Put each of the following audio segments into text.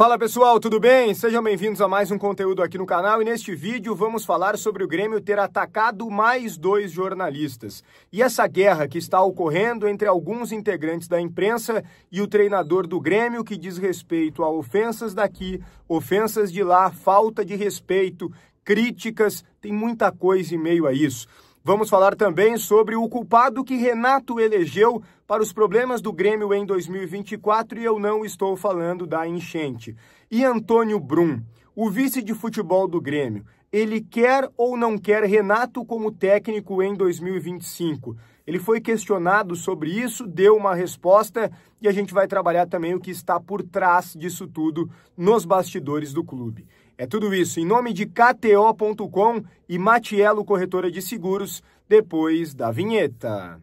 Fala pessoal, tudo bem? Sejam bem-vindos a mais um conteúdo aqui no canal e neste vídeo vamos falar sobre o Grêmio ter atacado mais 2 jornalistas. E essa guerra que está ocorrendo entre alguns integrantes da imprensa e o treinador do Grêmio que diz respeito a ofensas daqui, ofensas de lá, falta de respeito, críticas, tem muita coisa em meio a isso. Vamos falar também sobre o culpado que Renato elegeu para os problemas do Grêmio em 2024 e eu não estou falando da enchente. E Antônio Brum, o vice de futebol do Grêmio, ele quer ou não quer Renato como técnico em 2025? Ele foi questionado sobre isso, deu uma resposta e a gente vai trabalhar também o que está por trás disso tudo nos bastidores do clube. É tudo isso em nome de KTO.com e Matiello Corretora de Seguros, depois da vinheta.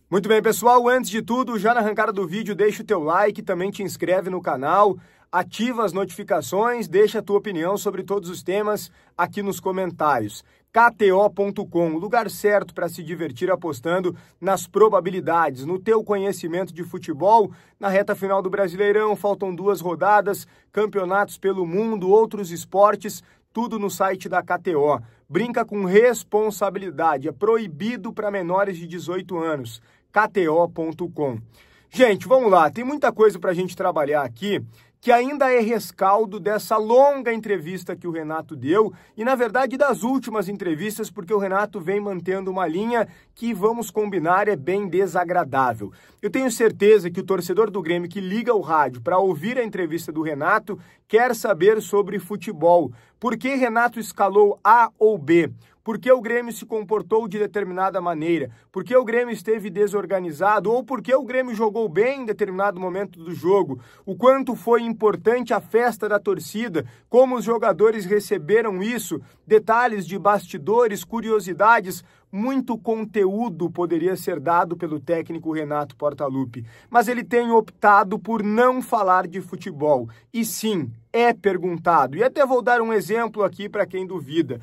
Muito bem, pessoal, antes de tudo, já na arrancada do vídeo, deixa o teu like, também te inscreve no canal, ativa as notificações, deixa a tua opinião sobre todos os temas aqui nos comentários. KTO.com, o lugar certo para se divertir apostando nas probabilidades, no teu conhecimento de futebol. Na reta final do Brasileirão, faltam 2 rodadas, campeonatos pelo mundo, outros esportes, tudo no site da KTO. Brinca com responsabilidade, é proibido para menores de 18 anos. KTO.com. Gente, vamos lá, tem muita coisa para a gente trabalhar aqui, que ainda é rescaldo dessa longa entrevista que o Renato deu e, na verdade, das últimas entrevistas, porque o Renato vem mantendo uma linha que, vamos combinar, é bem desagradável. Eu tenho certeza que o torcedor do Grêmio que liga o rádio para ouvir a entrevista do Renato quer saber sobre futebol. Por que Renato escalou A ou B? Por que o Grêmio se comportou de determinada maneira? Por que o Grêmio esteve desorganizado? Ou por que o Grêmio jogou bem em determinado momento do jogo? O quanto foi importante a festa da torcida? Como os jogadores receberam isso? Detalhes de bastidores, curiosidades, muito conteúdo poderia ser dado pelo técnico Renato Portaluppi. Mas ele tem optado por não falar de futebol. E sim, é perguntado. E até vou dar um exemplo aqui para quem duvida.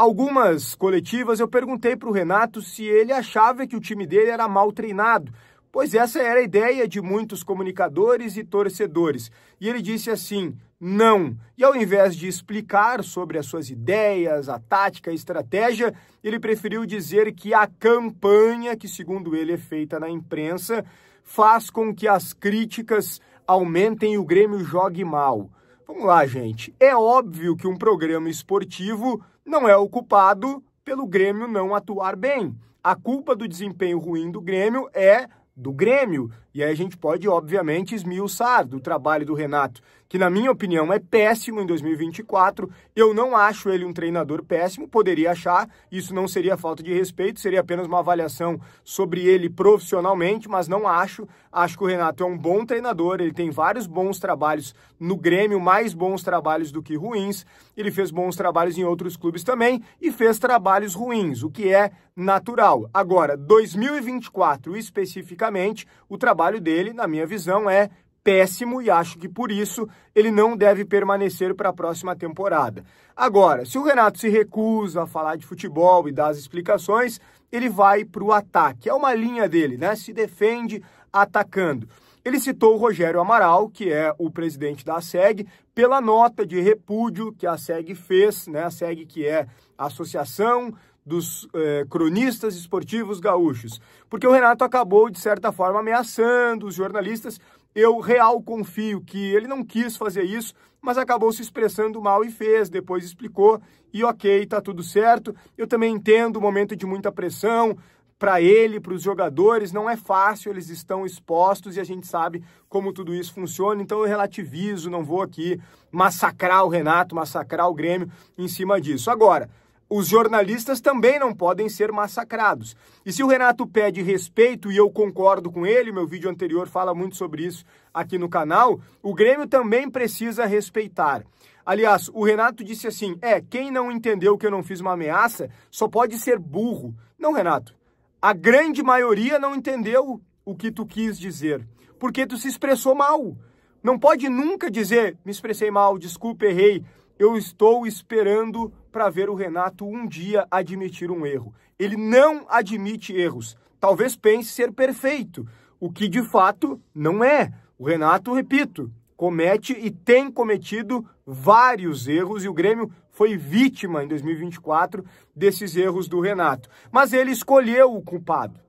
Algumas coletivas eu perguntei para o Renato se ele achava que o time dele era mal treinado, pois essa era a ideia de muitos comunicadores e torcedores. E ele disse assim, não. E ao invés de explicar sobre as suas ideias, a tática, a estratégia, ele preferiu dizer que a campanha, que segundo ele é feita na imprensa, faz com que as críticas aumentem e o Grêmio jogue mal. Vamos lá, gente. É óbvio que um programa esportivo não é o culpado pelo Grêmio não atuar bem. A culpa do desempenho ruim do Grêmio é do Grêmio. E aí a gente pode, obviamente, esmiuçar do trabalho do Renato, que na minha opinião é péssimo em 2024. Eu não acho ele um treinador péssimo, poderia achar, isso não seria falta de respeito, seria apenas uma avaliação sobre ele profissionalmente, mas não acho. Acho que o Renato é um bom treinador, ele tem vários bons trabalhos no Grêmio, mais bons trabalhos do que ruins. Ele fez bons trabalhos em outros clubes também e fez trabalhos ruins, o que é natural. Agora, 2024 especificamente, o trabalho dele, na minha visão, é péssimo e acho que por isso ele não deve permanecer para a próxima temporada. Agora, se o Renato se recusa a falar de futebol e dar as explicações, ele vai para o ataque. É uma linha dele, né? Se defende atacando. Ele citou o Rogério Amaral, que é o presidente da ASEG, pela nota de repúdio que a ASEG fez, né? A ASEG, que é a Associação dos cronistas esportivos gaúchos, porque o Renato acabou, de certa forma, ameaçando os jornalistas. Eu real confio que ele não quis fazer isso, mas acabou se expressando mal e fez, depois explicou, e ok, tá tudo certo. Eu também entendo o momento de muita pressão, para ele, para os jogadores, não é fácil, eles estão expostos e a gente sabe como tudo isso funciona, então eu relativizo, não vou aqui massacrar o Renato, massacrar o Grêmio em cima disso. Agora, os jornalistas também não podem ser massacrados. E se o Renato pede respeito, e eu concordo com ele, meu vídeo anterior fala muito sobre isso aqui no canal, o Grêmio também precisa respeitar. Aliás, o Renato disse assim, quem não entendeu que eu não fiz uma ameaça só pode ser burro. Não, Renato, a grande maioria não entendeu o que tu quis dizer, porque tu se expressou mal. Não pode nunca dizer, me expressei mal, desculpa, errei. Eu estou esperando para ver o Renato um dia admitir um erro. Ele não admite erros. talvez pense ser perfeito, o que de fato não é. O Renato, repito, comete e tem cometido vários erros e o Grêmio foi vítima em 2024 desses erros do Renato. Mas ele escolheu o culpado.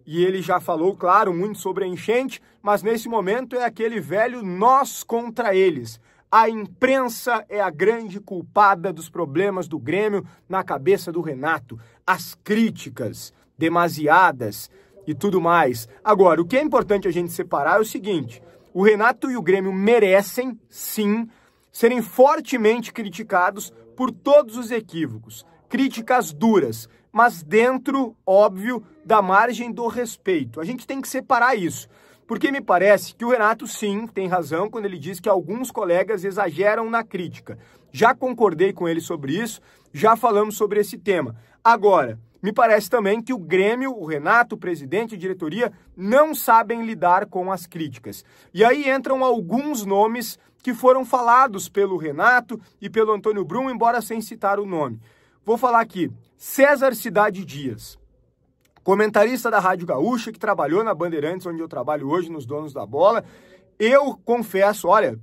E ele já falou, claro, muito sobre a enchente, mas nesse momento é aquele velho nós contra eles. A imprensa é a grande culpada dos problemas do Grêmio na cabeça do Renato. As críticas demasiadas e tudo mais. Agora, o que é importante a gente separar é o seguinte: o Renato e o Grêmio merecem, sim, serem fortemente criticados por todos os equívocos. Críticas duras, mas dentro, óbvio, da margem do respeito. A gente tem que separar isso, porque me parece que o Renato, sim, tem razão quando ele diz que alguns colegas exageram na crítica. Já concordei com ele sobre isso, já falamos sobre esse tema. Agora, me parece também que o Grêmio, o Renato, o presidente e a diretoria não sabem lidar com as críticas. E aí entram alguns nomes que foram falados pelo Renato e pelo Antônio Brum, embora sem citar o nome. Vou falar aqui, César Cidade Dias, comentarista da Rádio Gaúcha, que trabalhou na Bandeirantes, onde eu trabalho hoje, nos Donos da Bola. Eu confesso, olha,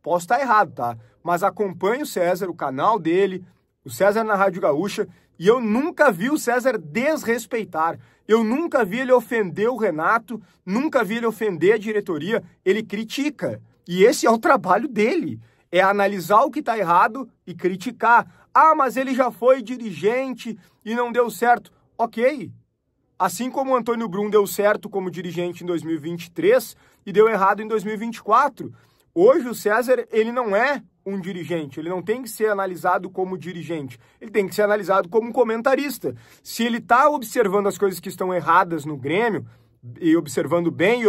posso estar errado, tá? Mas acompanho o César, o canal dele, o César na Rádio Gaúcha, e eu nunca vi o César desrespeitar. Eu nunca vi ele ofender o Renato, nunca vi ele ofender a diretoria. Ele critica. E esse é o trabalho dele. É analisar o que está errado e criticar. Ah, mas ele já foi dirigente e não deu certo. Ok. Assim como o Antônio Brum deu certo como dirigente em 2023 e deu errado em 2024. Hoje o César, ele não é um dirigente, ele não tem que ser analisado como dirigente, ele tem que ser analisado como um comentarista. Se ele está observando as coisas que estão erradas no Grêmio, e observando bem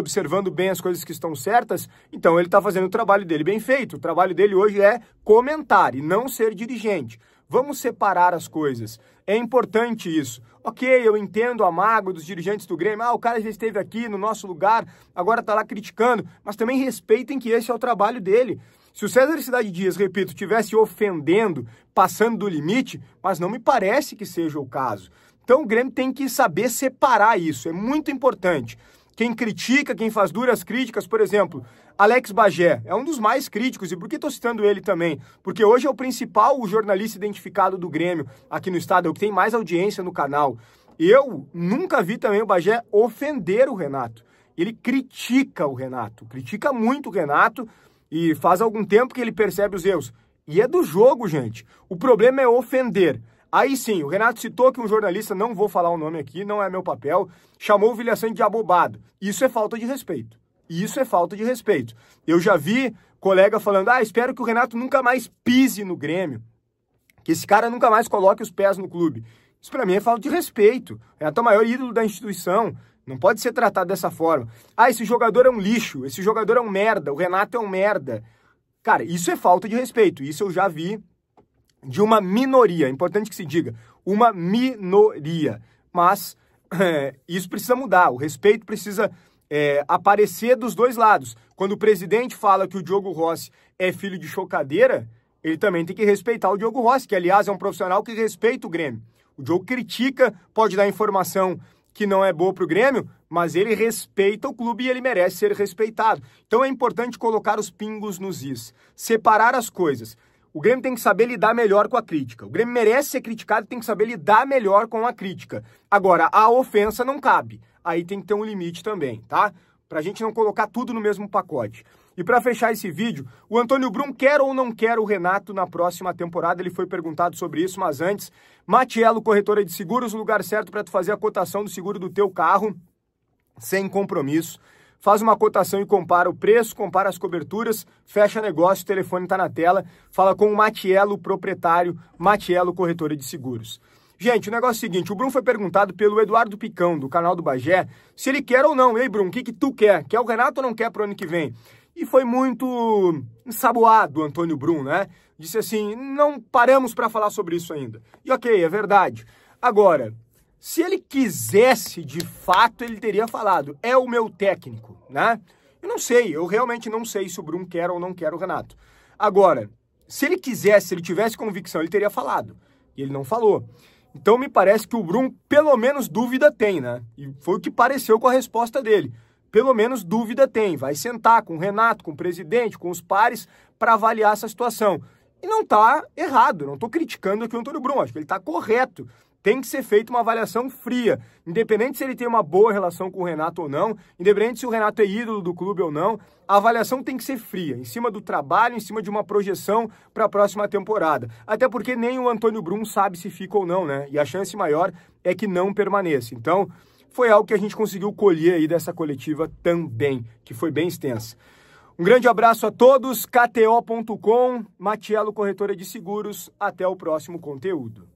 as coisas que estão certas, então ele está fazendo o trabalho dele bem feito. O trabalho dele hoje é comentar e não ser dirigente. Vamos separar as coisas. É importante isso. Ok, eu entendo a mágoa dos dirigentes do Grêmio. Ah, o cara já esteve aqui no nosso lugar, agora está lá criticando. Mas também respeitem que esse é o trabalho dele. Se o César Cidade Dias, repito, estivesse ofendendo, passando do limite, mas não me parece que seja o caso. Então o Grêmio tem que saber separar isso, é muito importante. Quem critica, quem faz duras críticas, por exemplo, Alex Bagé, é um dos mais críticos. E por que estou citando ele também? Porque hoje é o principal jornalista identificado do Grêmio aqui no estado, é o que tem mais audiência no canal. Eu nunca vi também o Bagé ofender o Renato. Ele critica o Renato, critica muito o Renato e faz algum tempo que ele percebe os erros. E é do jogo, gente. O problema é ofender. Aí sim, o Renato citou que um jornalista, não vou falar o nome aqui, não é meu papel, chamou o Vilhaçante de abobado. Isso é falta de respeito. Isso é falta de respeito. Eu já vi colega falando, espero que o Renato nunca mais pise no Grêmio, que esse cara nunca mais coloque os pés no clube. Isso pra mim é falta de respeito. O Renato é o maior ídolo da instituição, não pode ser tratado dessa forma. Esse jogador é um lixo, esse jogador é um merda, o Renato é um merda. Cara, isso é falta de respeito, isso eu já vi de uma minoria, é importante que se diga, uma minoria, mas isso precisa mudar, o respeito precisa aparecer dos dois lados. Quando o presidente fala que o Diogo Rossi é filho de chocadeira, ele também tem que respeitar o Diogo Rossi, que aliás é um profissional que respeita o Grêmio. O Diogo critica, pode dar informação que não é boa para o Grêmio, mas ele respeita o clube e ele merece ser respeitado. Então é importante colocar os pingos nos is, separar as coisas. O Grêmio tem que saber lidar melhor com a crítica. O Grêmio merece ser criticado e tem que saber lidar melhor com a crítica. Agora, a ofensa não cabe. Aí tem que ter um limite também, tá? Pra gente não colocar tudo no mesmo pacote. E para fechar esse vídeo, o Antônio Brum quer ou não quer o Renato na próxima temporada? Ele foi perguntado sobre isso, mas antes, Matiello, corretora de seguros, o lugar certo para tu fazer a cotação do seguro do teu carro, sem compromisso. Faz uma cotação e compara o preço, compara as coberturas, fecha negócio, o telefone está na tela. Fala com o Matiello, proprietário, Matiello, corretora de seguros. Gente, o negócio é o seguinte, o Brum foi perguntado pelo Eduardo Picão, do canal do Bagé, se ele quer ou não. Ei, Brum, o que tu quer? Quer o Renato ou não quer pro ano que vem? E foi muito ensaboado o Antônio Brum, né? Disse assim, não paramos para falar sobre isso ainda. E ok, é verdade. Agora, se ele quisesse, de fato, ele teria falado, é o meu técnico, né? Eu não sei, eu realmente não sei se o Brum quer ou não quer o Renato. Agora, se ele quisesse, se ele tivesse convicção, ele teria falado. E ele não falou. Então me parece que o Brum pelo menos dúvida tem, né? E foi o que pareceu com a resposta dele. Pelo menos dúvida tem. Vai sentar com o Renato, com o presidente, com os pares para avaliar essa situação. E não está errado, não estou criticando aqui o Antônio Brum, acho que ele está correto. Tem que ser feita uma avaliação fria, independente se ele tem uma boa relação com o Renato ou não, independente se o Renato é ídolo do clube ou não, a avaliação tem que ser fria, em cima do trabalho, em cima de uma projeção para a próxima temporada. Até porque nem o Antônio Brum sabe se fica ou não, né? E a chance maior é que não permaneça. Então, foi algo que a gente conseguiu colher aí dessa coletiva também, que foi bem extensa. Um grande abraço a todos, KTO.com, Matiello Corretora de Seguros, até o próximo conteúdo.